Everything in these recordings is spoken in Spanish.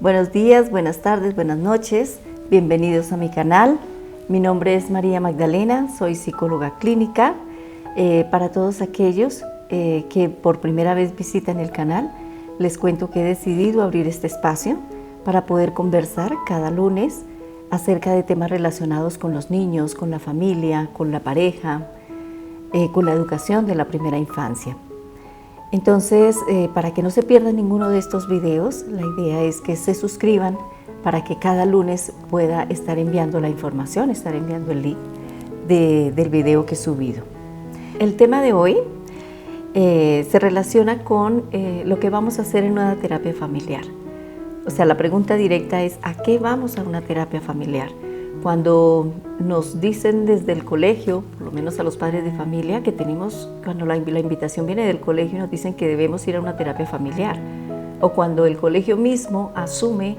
Buenos días, buenas tardes, buenas noches. Bienvenidos a mi canal. Mi nombre es María Magdalena, soy psicóloga clínica. Para todos aquellos que por primera vez visitan el canal, les cuento que he decidido abrir este espacio para poder conversar cada lunes acerca de temas relacionados con los niños, con la familia, con la pareja, con la educación de la primera infancia. Entonces, para que no se pierdan ninguno de estos videos, la idea es que se suscriban para que cada lunes pueda estar enviando la información, estar enviando el link del video que he subido. El tema de hoy se relaciona con lo que vamos a hacer en una terapia familiar. O sea, la pregunta directa es, ¿a qué vamos a una terapia familiar? Cuando nos dicen desde el colegio, por lo menos a los padres de familia, que tenemos, cuando la invitación viene del colegio, nos dicen que debemos ir a una terapia familiar. O cuando el colegio mismo asume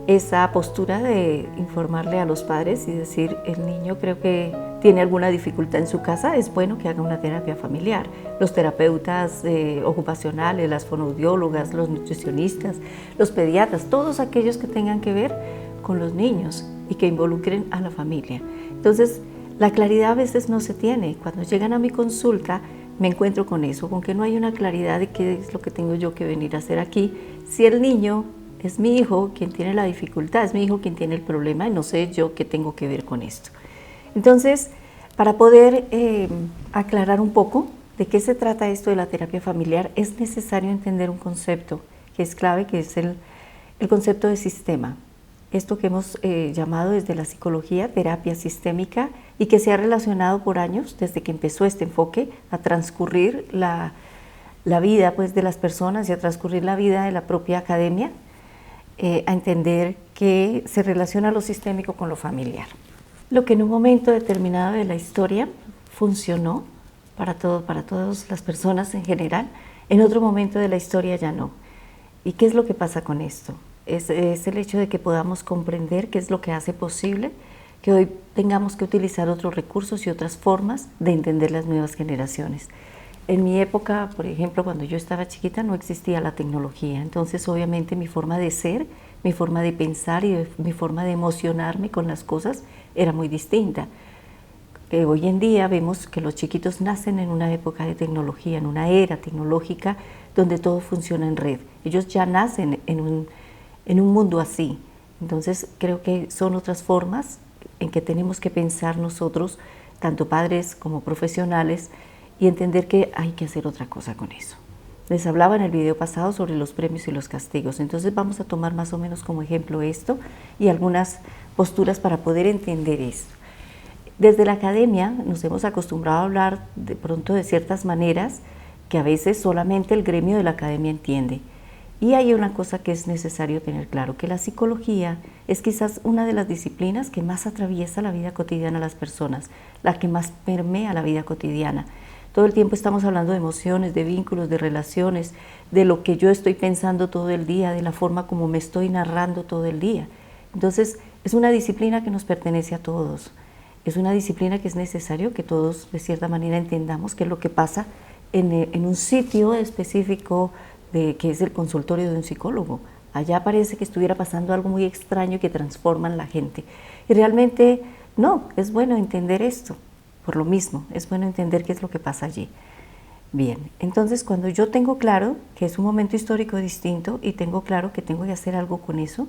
esa postura de informarle a los padres y decir, el niño creo que tiene alguna dificultad en su casa, es bueno que haga una terapia familiar. Los terapeutas ocupacionales, las fonoaudiólogas, los nutricionistas, los pediatras, todos aquellos que tengan que ver con los niños y que involucren a la familia. Entonces, la claridad a veces no se tiene. Cuando llegan a mi consulta, me encuentro con eso, con que no hay una claridad de qué es lo que tengo yo que venir a hacer aquí. Si el niño es mi hijo quien tiene la dificultad, es mi hijo quien tiene el problema y no sé yo qué tengo que ver con esto. Entonces, para poder aclarar un poco de qué se trata esto de la terapia familiar, es necesario entender un concepto que es clave, que es el concepto de sistema. Esto que hemos llamado desde la psicología terapia sistémica y que se ha relacionado por años, desde que empezó este enfoque, a transcurrir la vida pues, de las personas y a transcurrir la vida de la propia academia, a entender que se relaciona lo sistémico con lo familiar. Lo que en un momento determinado de la historia funcionó para todas las personas en general, en otro momento de la historia ya no. ¿Y qué es lo que pasa con esto? Es el hecho de que podamos comprender qué es lo que hace posible que hoy tengamos que utilizar otros recursos y otras formas de entender las nuevas generaciones. En mi época, por ejemplo, cuando yo estaba chiquita no existía la tecnología, entonces obviamente mi forma de ser, mi forma de pensar y mi forma de emocionarme con las cosas era muy distinta. Hoy en día vemos que los chiquitos nacen en una época de tecnología, en una era tecnológica donde todo funciona en red. Ellos ya nacen en un mundo así. Entonces creo que son otras formas en que tenemos que pensar nosotros, tanto padres como profesionales, y entender que hay que hacer otra cosa con eso. Les hablaba en el video pasado sobre los premios y los castigos, entonces vamos a tomar más o menos como ejemplo esto y algunas posturas para poder entender esto. Desde la academia nos hemos acostumbrado a hablar de pronto de ciertas maneras que a veces solamente el gremio de la academia entiende. Y hay una cosa que es necesario tener claro, que la psicología es quizás una de las disciplinas que más atraviesa la vida cotidiana de las personas, la que más permea la vida cotidiana. Todo el tiempo estamos hablando de emociones, de vínculos, de relaciones, de lo que yo estoy pensando todo el día, de la forma como me estoy narrando todo el día. Entonces, es una disciplina que nos pertenece a todos. Es una disciplina que es necesario que todos, de cierta manera, entendamos qué es lo que pasa en un sitio específico que es el consultorio de un psicólogo. Allá parece que estuviera pasando algo muy extraño que transforma a la gente. Y realmente no, es bueno entender esto. Por lo mismo, es bueno entender qué es lo que pasa allí. Bien, entonces cuando yo tengo claro que es un momento histórico distinto y tengo claro que tengo que hacer algo con eso,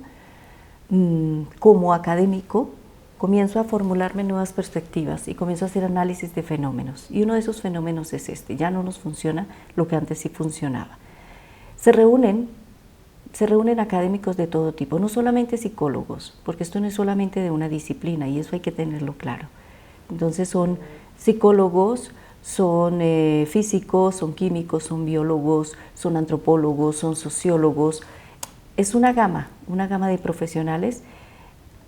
como académico, comienzo a formularme nuevas perspectivas y comienzo a hacer análisis de fenómenos. Y uno de esos fenómenos es este, ya no nos funciona lo que antes sí funcionaba. Se reúnen académicos de todo tipo, no solamente psicólogos, porque esto no es solamente de una disciplina y eso hay que tenerlo claro. Entonces son psicólogos, son físicos, son químicos, son biólogos, son antropólogos, son sociólogos. Es una gama de profesionales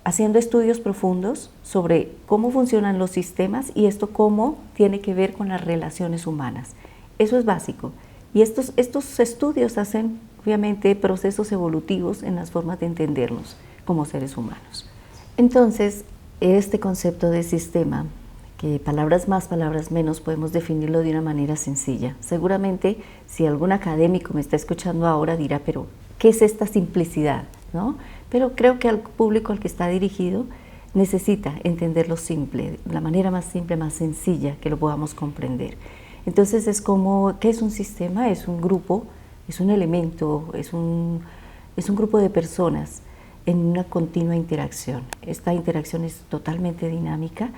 haciendo estudios profundos sobre cómo funcionan los sistemas y esto cómo tiene que ver con las relaciones humanas. Eso es básico. Y estos estudios hacen, obviamente, procesos evolutivos en las formas de entendernos como seres humanos. Entonces, este concepto de sistema, que palabras más, palabras menos, podemos definirlo de una manera sencilla. Seguramente, si algún académico me está escuchando ahora, dirá, pero ¿qué es esta simplicidad? ¿No? pero creo que al público al que está dirigido necesita entenderlo simple, la manera más simple, más sencilla que lo podamos comprender. Entonces es como, ¿qué es un sistema? Es un grupo, es un elemento, es un grupo de personas en una continua interacción. Esta interacción es totalmente dinámica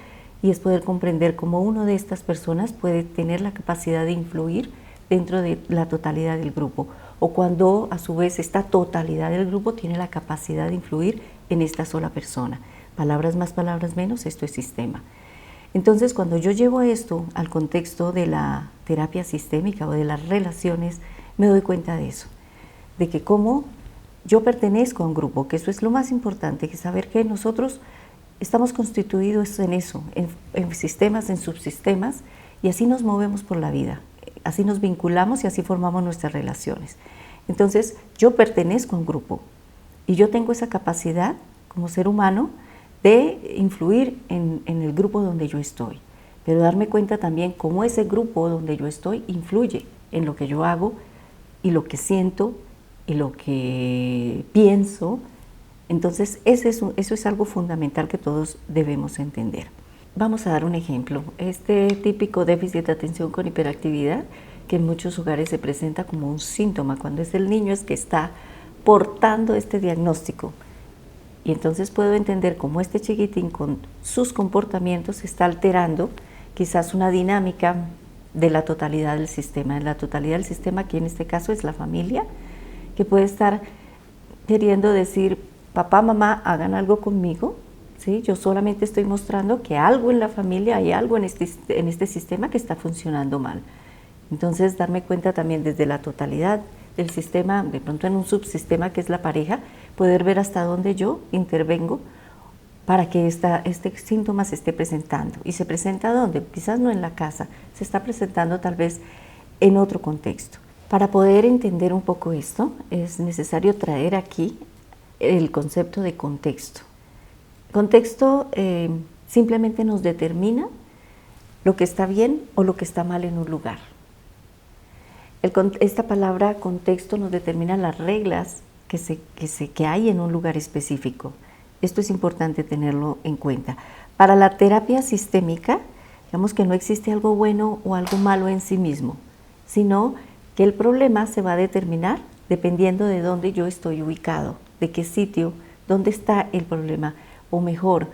y es poder comprender cómo uno de estas personas puede tener la capacidad de influir dentro de la totalidad del grupo, o cuando a su vez esta totalidad del grupo tiene la capacidad de influir en esta sola persona. Palabras más, palabras menos, esto es sistema. Entonces, cuando yo llevo esto al contexto de la terapia sistémica o de las relaciones, me doy cuenta de eso, de que como yo pertenezco a un grupo, que eso es lo más importante, que saber que nosotros estamos constituidos en eso, en sistemas, en subsistemas, y así nos movemos por la vida, así nos vinculamos y así formamos nuestras relaciones. Entonces, yo pertenezco a un grupo y yo tengo esa capacidad como ser humano de influir en el grupo donde yo estoy, pero darme cuenta también cómo ese grupo donde yo estoy influye en lo que yo hago y lo que siento y lo que pienso. Entonces eso es algo fundamental que todos debemos entender. Vamos a dar un ejemplo. Este típico déficit de atención con hiperactividad, que en muchos hogares se presenta como un síntoma, cuando es el niño es que está portando este diagnóstico. Y entonces puedo entender cómo este chiquitín con sus comportamientos está alterando quizás una dinámica de la totalidad del sistema. En la totalidad del sistema, que en este caso es la familia, que puede estar queriendo decir, papá, mamá, hagan algo conmigo, ¿sí? Yo solamente estoy mostrando que algo en la familia, hay algo en este sistema que está funcionando mal. Entonces, darme cuenta también desde la totalidad del sistema, de pronto en un subsistema que es la pareja, poder ver hasta dónde yo intervengo para que este síntoma se esté presentando. ¿Y se presenta dónde? Quizás no en la casa, se está presentando tal vez en otro contexto. Para poder entender un poco esto, es necesario traer aquí el concepto de contexto. Contexto simplemente nos determina lo que está bien o lo que está mal en un lugar. Esta palabra contexto nos determina las reglas que hay en un lugar específico. Esto es importante tenerlo en cuenta. Para la terapia sistémica, digamos que no existe algo bueno o algo malo en sí mismo, sino que el problema se va a determinar dependiendo de dónde yo estoy ubicado, de qué sitio, dónde está el problema, o mejor,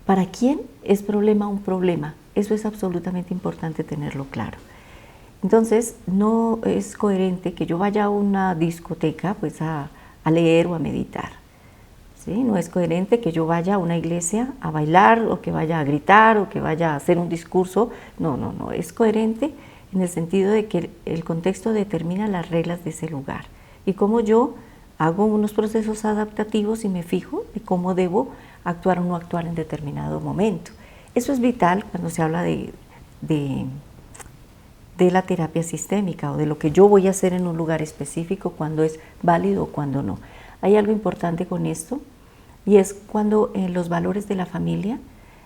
¿para quién es problema un problema? Eso es absolutamente importante tenerlo claro. Entonces, no es coherente que yo vaya a una discoteca pues a leer o a meditar, ¿sí? No es coherente que yo vaya a una iglesia a bailar o que vaya a gritar o que vaya a hacer un discurso. No, es coherente en el sentido de que el contexto determina las reglas de ese lugar y cómo yo hago unos procesos adaptativos y me fijo de cómo debo actuar o no actuar en determinado momento. Eso es vital cuando se habla de la terapia sistémica o de lo que yo voy a hacer en un lugar específico, cuando es válido o cuando no. Hay algo importante con esto y es cuando los valores de la familia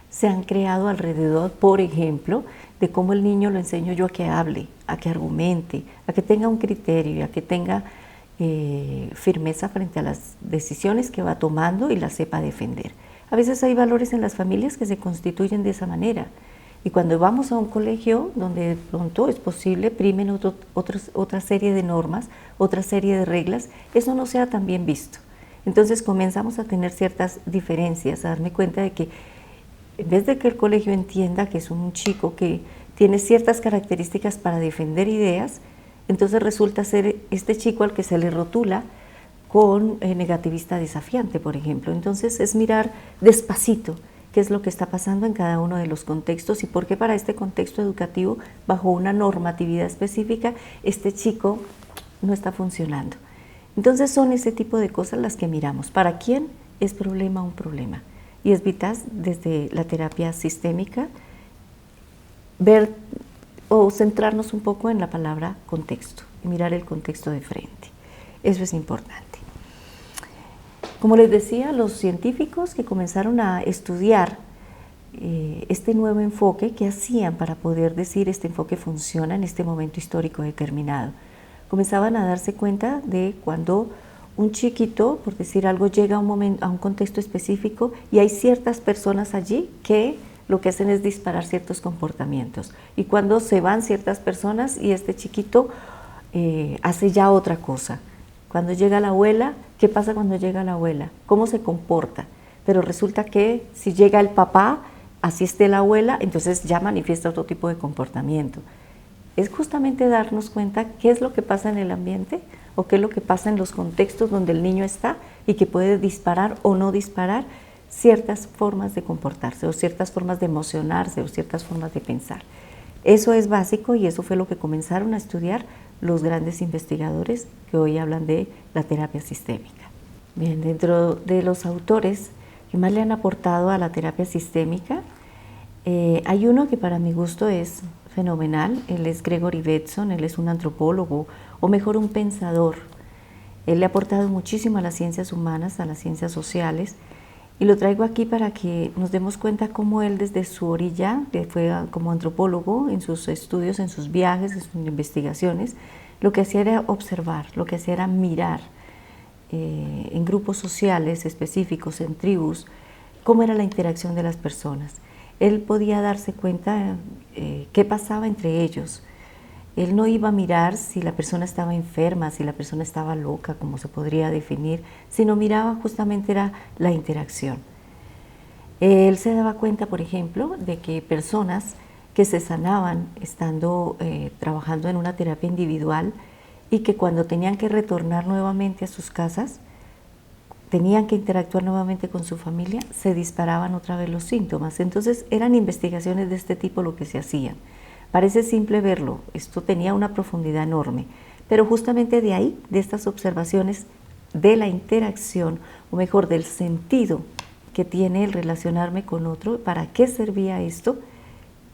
se han creado alrededor, por ejemplo, de cómo el niño lo enseño yo a que hable, a que argumente, a que tenga un criterio y a que tenga firmeza frente a las decisiones que va tomando y las sepa defender. A veces hay valores en las familias que se constituyen de esa manera. Y cuando vamos a un colegio donde de pronto es posible, primen otra serie de normas, otra serie de reglas, eso no sea tan bien visto. Entonces comenzamos a tener ciertas diferencias, a darme cuenta de que en vez de que el colegio entienda que es un chico que tiene ciertas características para defender ideas, entonces resulta ser este chico al que se le rotula con negativista desafiante, por ejemplo. Entonces es mirar despacito qué es lo que está pasando en cada uno de los contextos y por qué para este contexto educativo, bajo una normatividad específica, este chico no está funcionando. Entonces son ese tipo de cosas las que miramos. ¿Para quién es problema un problema? Y es vital desde la terapia sistémica ver o centrarnos un poco en la palabra contexto y mirar el contexto de frente. Eso es importante. Como les decía, los científicos que comenzaron a estudiar este nuevo enfoque, ¿qué hacían para poder decir este enfoque funciona en este momento histórico determinado? Comenzaban a darse cuenta de cuando un chiquito, por decir algo, llega a un momento, a un contexto específico y hay ciertas personas allí que lo que hacen es disparar ciertos comportamientos. Y cuando se van ciertas personas y este chiquito hace ya otra cosa. Cuando llega la abuela, ¿qué pasa cuando llega la abuela? ¿Cómo se comporta? Pero resulta que si llega el papá, así esté la abuela, entonces ya manifiesta otro tipo de comportamiento. Es justamente darnos cuenta qué es lo que pasa en el ambiente o qué es lo que pasa en los contextos donde el niño está y que puede disparar o no disparar ciertas formas de comportarse o ciertas formas de emocionarse o ciertas formas de pensar. Eso es básico y eso fue lo que comenzaron a estudiar los grandes investigadores que hoy hablan de la terapia sistémica. Bien, dentro de los autores que más le han aportado a la terapia sistémica, hay uno que para mi gusto es fenomenal. Él es Gregory Bateson, él es un antropólogo, o mejor un pensador. Él le ha aportado muchísimo a las ciencias humanas, a las ciencias sociales, y lo traigo aquí para que nos demos cuenta cómo él desde su orilla, que fue como antropólogo en sus estudios, en sus viajes, en sus investigaciones, lo que hacía era observar, lo que hacía era mirar en grupos sociales específicos, en tribus, cómo era la interacción de las personas. Él podía darse cuenta qué pasaba entre ellos. Él no iba a mirar si la persona estaba enferma, si la persona estaba loca, como se podría definir, sino miraba justamente era la interacción. Él se daba cuenta, por ejemplo, de que personas que se sanaban estando trabajando en una terapia individual y que cuando tenían que retornar nuevamente a sus casas, tenían que interactuar nuevamente con su familia, se disparaban otra vez los síntomas. Entonces eran investigaciones de este tipo lo que se hacían. Parece simple verlo, esto tenía una profundidad enorme, pero justamente de ahí, de estas observaciones de la interacción, o mejor, del sentido que tiene el relacionarme con otro, ¿para qué servía esto?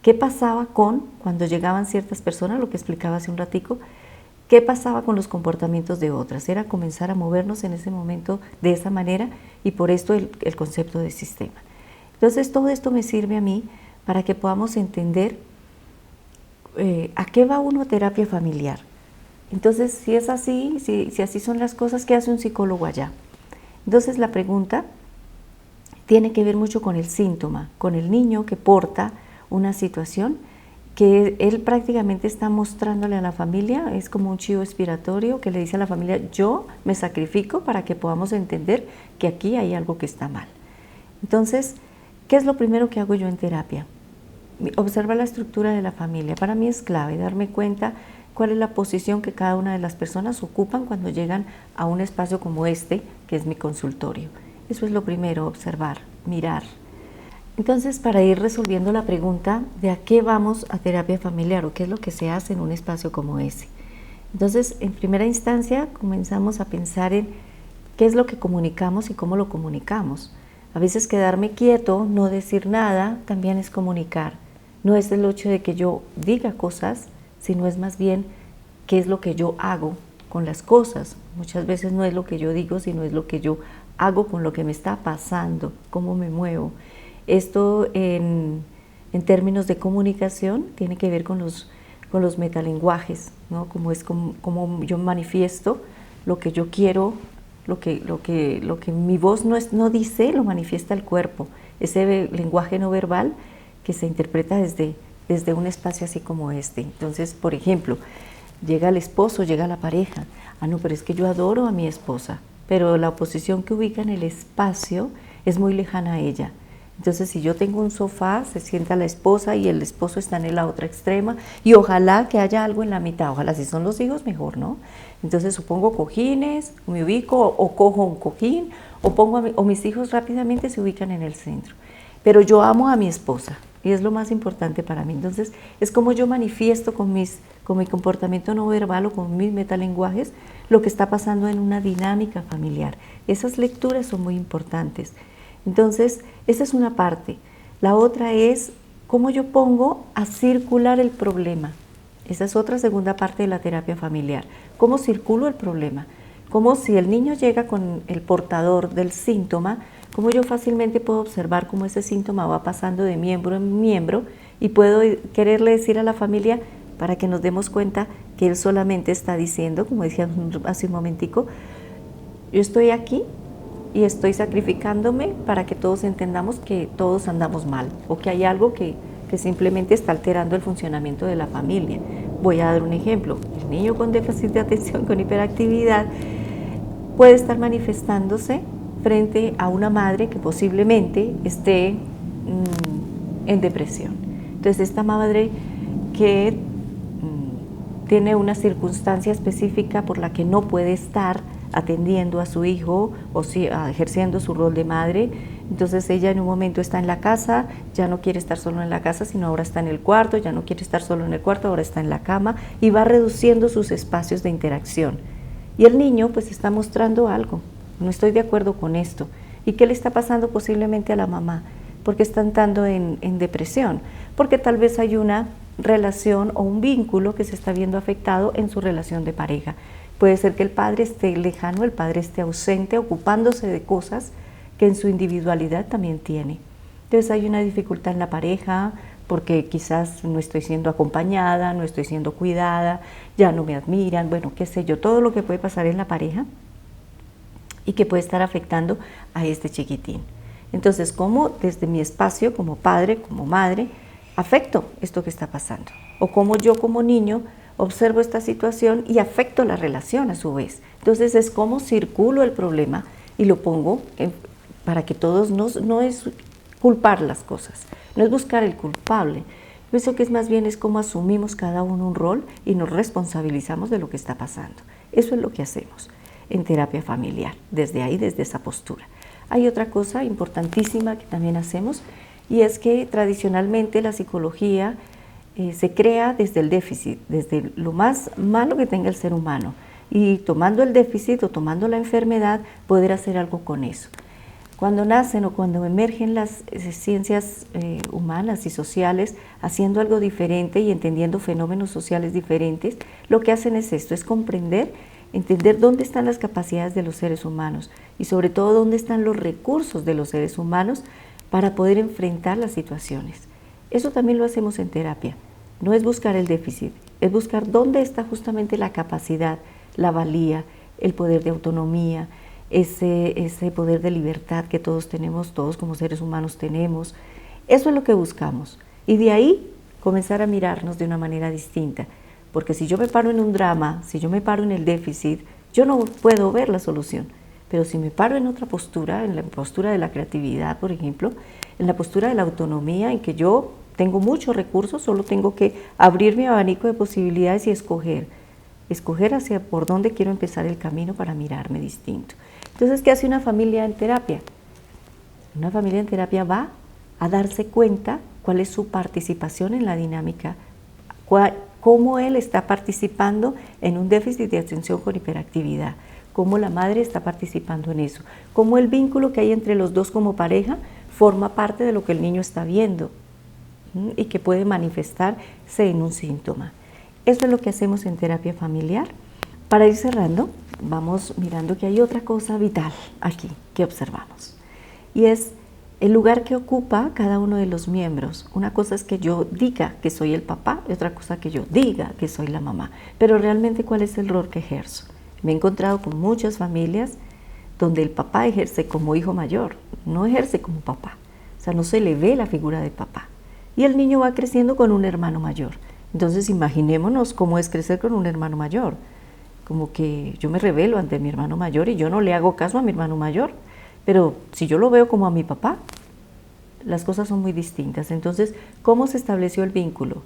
¿Qué pasaba cuando llegaban ciertas personas, lo que explicaba hace un ratico? ¿Qué pasaba con los comportamientos de otras? Era comenzar a movernos en ese momento de esa manera y por esto el concepto de sistema. Entonces todo esto me sirve a mí para que podamos entender ¿a qué va uno a terapia familiar? Entonces, si es así, si así son las cosas, ¿qué hace un psicólogo allá? Entonces, la pregunta tiene que ver mucho con el síntoma, con el niño que porta una situación que él prácticamente está mostrándole a la familia, es como un chivo expiatorio que le dice a la familia, yo me sacrifico para que podamos entender que aquí hay algo que está mal. Entonces, ¿qué es lo primero que hago yo en terapia? Observar la estructura de la familia. Para mí es clave darme cuenta cuál es la posición que cada una de las personas ocupan cuando llegan a un espacio como este, que es mi consultorio. Eso es lo primero, observar, mirar. Entonces, para ir resolviendo la pregunta de a qué vamos a terapia familiar o qué es lo que se hace en un espacio como ese. Entonces, en primera instancia, comenzamos a pensar en qué es lo que comunicamos y cómo lo comunicamos. A veces quedarme quieto, no decir nada, también es comunicar. No es el hecho de que yo diga cosas, sino es más bien qué es lo que yo hago con las cosas. Muchas veces no es lo que yo digo, sino es lo que yo hago con lo que me está pasando, cómo me muevo. Esto en términos de comunicación tiene que ver con los metalenguajes, ¿no? Como yo manifiesto lo que yo quiero, lo que mi voz no dice, lo manifiesta el cuerpo. Ese lenguaje no verbal que se interpreta desde un espacio así como este. Entonces, por ejemplo, llega el esposo, llega la pareja. Ah, no, pero es que yo adoro a mi esposa, pero la posición que ubica en el espacio es muy lejana a ella. Entonces, si yo tengo un sofá, se sienta la esposa y el esposo está en la otra extrema y ojalá que haya algo en la mitad, ojalá si son los hijos mejor, ¿no? Entonces supongo cojines, me ubico o cojo un cojín o mis hijos rápidamente se ubican en el centro. Pero yo amo a mi esposa y es lo más importante para mí. Entonces es como yo manifiesto con mi comportamiento no verbal o con mis metalenguajes lo que está pasando en una dinámica familiar. Esas lecturas son muy importantes. Entonces, esa es una parte. La otra es cómo yo pongo a circular el problema. Esa es otra segunda parte de la terapia familiar. ¿Cómo circulo el problema? Como si el niño llega con el portador del síntoma, cómo yo fácilmente puedo observar cómo ese síntoma va pasando de miembro en miembro y puedo quererle decir a la familia para que nos demos cuenta que él solamente está diciendo, como decía hace un momentico, Yo estoy aquí y estoy sacrificándome para que todos entendamos que todos andamos mal o que hay algo que simplemente está alterando el funcionamiento de la familia. Voy a dar un ejemplo. El niño con déficit de atención, con hiperactividad, puede estar manifestándose frente a una madre que posiblemente esté en depresión. Entonces, esta madre que tiene una circunstancia específica por la que no puede estar atendiendo a su hijo o ejerciendo su rol de madre, entonces ella en un momento está en la casa, ya no quiere estar solo en la casa, sino ahora está en el cuarto, ya no quiere estar solo en el cuarto, ahora está en la cama y va reduciendo sus espacios de interacción. Y el niño pues está mostrando algo, no estoy de acuerdo con esto. ¿Y qué le está pasando posiblemente a la mamá? Porque está entrando en depresión, porque tal vez hay una relación o un vínculo que se está viendo afectado en su relación de pareja. Puede ser que el padre esté lejano, el padre esté ausente, ocupándose de cosas que en su individualidad también tiene. Entonces hay una dificultad en la pareja porque quizás no estoy siendo acompañada, no estoy siendo cuidada, ya no me admiran, bueno, qué sé yo, todo lo que puede pasar en la pareja y que puede estar afectando a este chiquitín. Entonces, ¿cómo desde mi espacio como padre, como madre, afecto esto que está pasando? O cómo yo como niño observo esta situación y afecto la relación a su vez. Entonces es como circulo el problema y lo pongo para que todos no es culpar las cosas, no es buscar el culpable. Pienso que es más bien es como asumimos cada uno un rol y nos responsabilizamos de lo que está pasando. Eso es lo que hacemos en terapia familiar, desde ahí, desde esa postura. Hay otra cosa importantísima que también hacemos y es que tradicionalmente la psicología se crea desde el déficit, desde lo más malo que tenga el ser humano y tomando el déficit o tomando la enfermedad poder hacer algo con eso. Cuando nacen o cuando emergen las ciencias humanas y sociales haciendo algo diferente y entendiendo fenómenos sociales diferentes, lo que hacen es esto, es entender dónde están las capacidades de los seres humanos y sobre todo dónde están los recursos de los seres humanos para poder enfrentar las situaciones. Eso también lo hacemos en terapia. No es buscar el déficit, es buscar dónde está justamente la capacidad, la valía, el poder de autonomía, ese poder de libertad que todos tenemos, todos como seres humanos tenemos. Eso es lo que buscamos. Y de ahí comenzar a mirarnos de una manera distinta. Porque si yo me paro en un drama, si yo me paro en el déficit, yo no puedo ver la solución. Pero si me paro en otra postura, en la postura de la creatividad, por ejemplo, en la postura de la autonomía, en que yo tengo muchos recursos, solo tengo que abrir mi abanico de posibilidades y escoger hacia por dónde quiero empezar el camino para mirarme distinto. Entonces, ¿qué hace una familia en terapia? Una familia en terapia va a darse cuenta cuál es su participación en la dinámica, cómo él está participando en un déficit de atención con hiperactividad, cómo la madre está participando en eso, cómo el vínculo que hay entre los dos como pareja forma parte de lo que el niño está viendo y que puede manifestarse en un síntoma. Eso es lo que hacemos en terapia familiar. Para ir cerrando, vamos mirando que hay otra cosa vital aquí que observamos y es el lugar que ocupa cada uno de los miembros. Una cosa es que yo diga que soy el papá y otra cosa que yo diga que soy la mamá, pero realmente ¿cuál es el rol que ejerzo? Me he encontrado con muchas familias donde el papá ejerce como hijo mayor, no ejerce como papá, o sea, no se le ve la figura de papá. Y el niño va creciendo con un hermano mayor. Entonces imaginémonos cómo es crecer con un hermano mayor. Como que yo me rebelo ante mi hermano mayor y yo no le hago caso a mi hermano mayor. Pero si yo lo veo como a mi papá, las cosas son muy distintas. Entonces, ¿cómo se estableció el vínculo?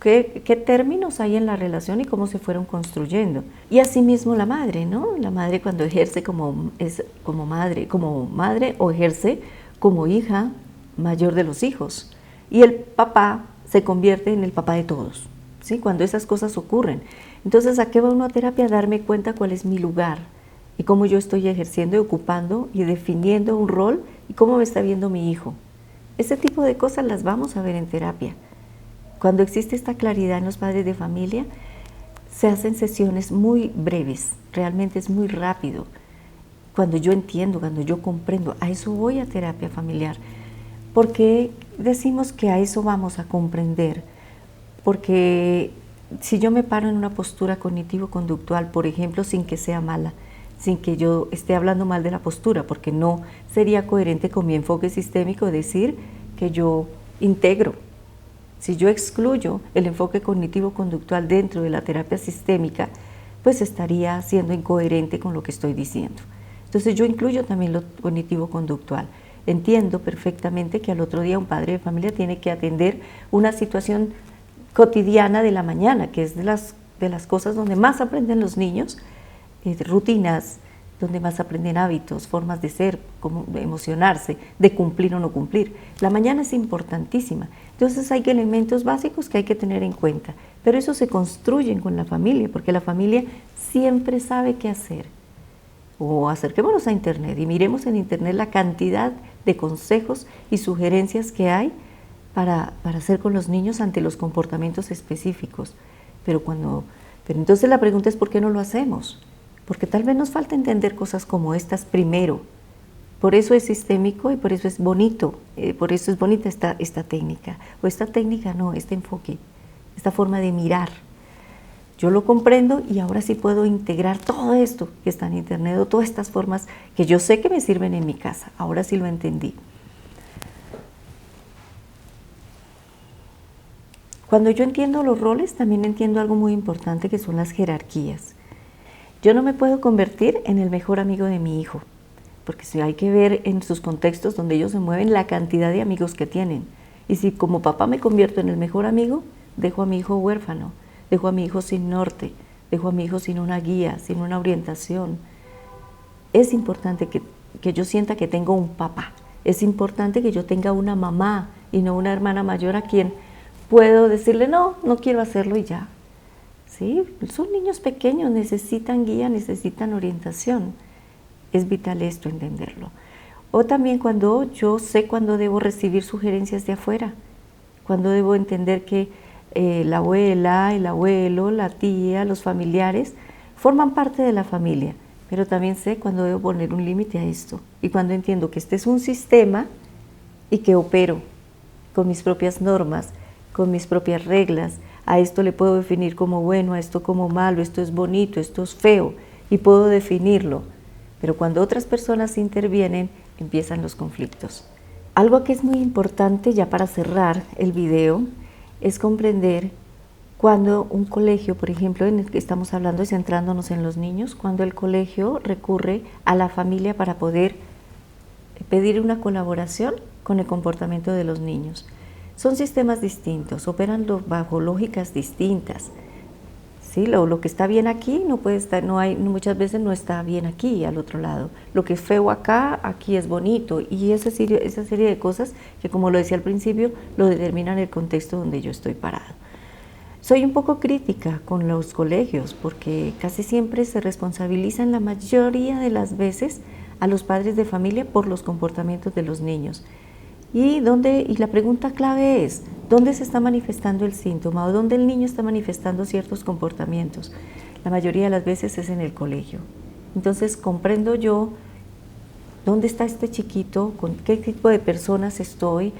¿Qué términos hay en la relación y cómo se fueron construyendo? Y asimismo la madre, ¿no? La madre cuando ejerce como madre o ejerce como hija mayor de los hijos. Y el papá se convierte en el papá de todos, ¿sí? Cuando esas cosas ocurren. Entonces, ¿a qué va uno a terapia? A darme cuenta cuál es mi lugar y cómo yo estoy ejerciendo y ocupando y definiendo un rol y cómo me está viendo mi hijo. Ese tipo de cosas las vamos a ver en terapia. Cuando existe esta claridad en los padres de familia, se hacen sesiones muy breves, realmente es muy rápido. Cuando yo entiendo, cuando yo comprendo, a eso voy a terapia familiar. Porque decimos que a eso vamos a comprender, porque si yo me paro en una postura cognitivo-conductual, por ejemplo, sin que sea mala, sin que yo esté hablando mal de la postura, porque no sería coherente con mi enfoque sistémico decir que yo integro. Si yo excluyo el enfoque cognitivo-conductual dentro de la terapia sistémica, pues estaría siendo incoherente con lo que estoy diciendo. Entonces yo incluyo también lo cognitivo-conductual. Entiendo perfectamente que al otro día un padre de familia tiene que atender una situación cotidiana de la mañana, que es de las cosas donde más aprenden los niños, rutinas, donde más aprenden hábitos, formas de ser, cómo emocionarse, de cumplir o no cumplir. La mañana es importantísima. Entonces hay elementos básicos que hay que tener en cuenta, pero eso se construye con la familia, porque la familia siempre sabe qué hacer. O acerquémonos a Internet y miremos en Internet la cantidad de consejos y sugerencias que hay para hacer con los niños ante los comportamientos específicos. Pero entonces la pregunta es ¿por qué no lo hacemos? Porque tal vez nos falta entender cosas como estas primero. Por eso es sistémico y por eso es bonito, por eso es bonita esta técnica. O esta técnica no, este enfoque, esta forma de mirar. Yo lo comprendo y ahora sí puedo integrar todo esto que está en Internet o todas estas formas que yo sé que me sirven en mi casa. Ahora sí lo entendí. Cuando yo entiendo los roles, también entiendo algo muy importante que son las jerarquías. Yo no me puedo convertir en el mejor amigo de mi hijo, porque si hay que ver en sus contextos donde ellos se mueven la cantidad de amigos que tienen. Y si como papá me convierto en el mejor amigo, dejo a mi hijo huérfano, dejo a mi hijo sin norte, dejo a mi hijo sin una guía, sin una orientación. Es importante que yo sienta que tengo un papá, es importante que yo tenga una mamá y no una hermana mayor a quien puedo decirle no quiero hacerlo y ya. ¿Sí? Son niños pequeños, necesitan guía, necesitan orientación. Es vital esto, entenderlo. O también cuando yo sé cuándo debo recibir sugerencias de afuera, cuándo debo entender que la abuela, el abuelo, la tía, los familiares forman parte de la familia, pero también sé cuándo debo poner un límite a esto y cuando entiendo que este es un sistema y que opero con mis propias normas, con mis propias reglas. A esto le puedo definir como bueno, a esto como malo, esto es bonito, esto es feo, y puedo definirlo. Pero cuando otras personas intervienen, empiezan los conflictos. Algo que es muy importante ya para cerrar el video es comprender cuando un colegio, por ejemplo, en el que estamos hablando y centrándonos en los niños, cuando el colegio recurre a la familia para poder pedir una colaboración con el comportamiento de los niños. Son sistemas distintos, operan bajo lógicas distintas. ¿Sí? Lo que está bien aquí no puede estar, muchas veces no está bien aquí, al otro lado. Lo que es feo acá, aquí es bonito. Y esa serie de cosas que, como lo decía al principio, lo determinan el contexto donde yo estoy parado. Soy un poco crítica con los colegios porque casi siempre se responsabilizan la mayoría de las veces a los padres de familia por los comportamientos de los niños. Y la pregunta clave es, ¿dónde se está manifestando el síntoma o dónde el niño está manifestando ciertos comportamientos? La mayoría de las veces es en el colegio. Entonces comprendo yo dónde está este chiquito, con qué tipo de personas estoy,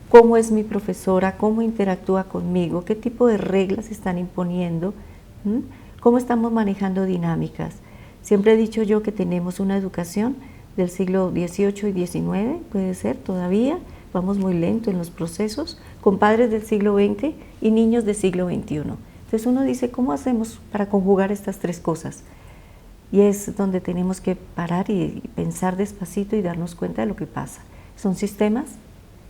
cómo es mi profesora, cómo interactúa conmigo, qué tipo de reglas están imponiendo, cómo estamos manejando dinámicas. Siempre he dicho yo que tenemos una educación del siglo XVIII y XIX, puede ser todavía, vamos muy lento en los procesos, con padres del siglo XX y niños del siglo XXI. Entonces uno dice, ¿cómo hacemos para conjugar estas tres cosas? Y es donde tenemos que parar y pensar despacito y darnos cuenta de lo que pasa. Son sistemas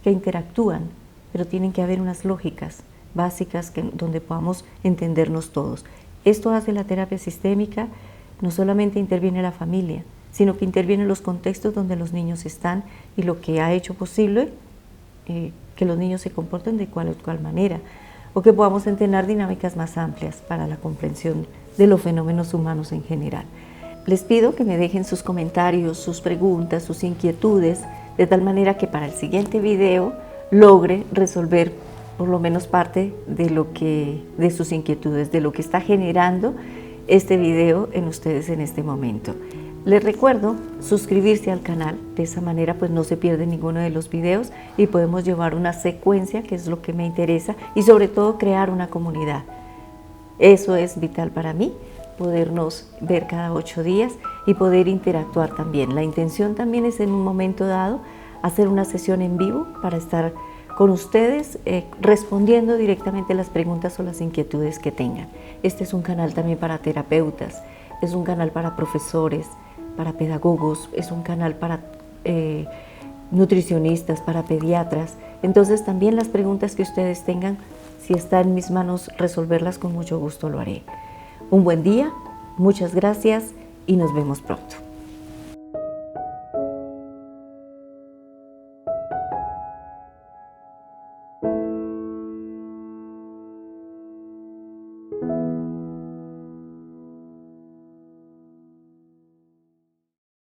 que interactúan, pero tienen que haber unas lógicas básicas donde podamos entendernos todos. Esto hace la terapia sistémica, no solamente interviene la familia, sino que intervienen los contextos donde los niños están y lo que ha hecho posible que los niños se comporten de cual o cual manera, o que podamos entrenar dinámicas más amplias para la comprensión de los fenómenos humanos en general. Les pido que me dejen sus comentarios, sus preguntas, sus inquietudes, de tal manera que para el siguiente video logre resolver por lo menos parte de sus inquietudes, de lo que está generando este video en ustedes en este momento. Les recuerdo suscribirse al canal, de esa manera pues no se pierde ninguno de los videos y podemos llevar una secuencia, que es lo que me interesa, y sobre todo crear una comunidad. Eso es vital para mí, podernos ver cada 8 días y poder interactuar también. La intención también es en un momento dado hacer una sesión en vivo para estar con ustedes respondiendo directamente las preguntas o las inquietudes que tengan. Este es un canal también para terapeutas, es un canal para profesores, para pedagogos, es un canal para nutricionistas, para pediatras. Entonces también las preguntas que ustedes tengan, si está en mis manos resolverlas, con mucho gusto lo haré. Un buen día, muchas gracias y nos vemos pronto.